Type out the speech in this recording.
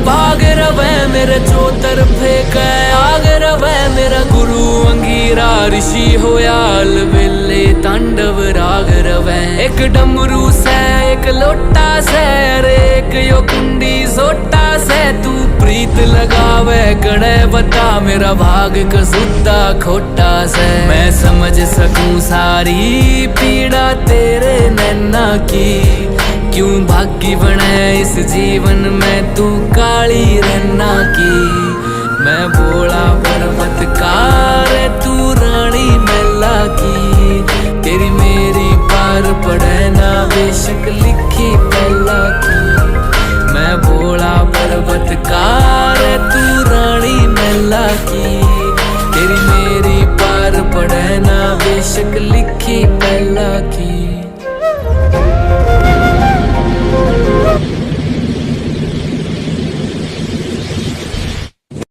भाग रवे मेरे चो तरफे कै आग रवे मेरा गुरु अंगीरा ऋषि होया अलबेले तांडव राग रवे एक डमरू से एक लोटा से अरे एक यो कुंडी सोटा से तू प्रीत लगावे कड़े बता मेरा भाग कसुद्दा खोटा से मैं समझ सकूं सारी पीड़ा तेरे नैना की क्यों भागी बने इस जीवन में तू काली रन्ना की मैं भोला पर्वतकार तू रानी मैला की तेरी मेरी पार पड़े ना बेशक लिखी पहला की।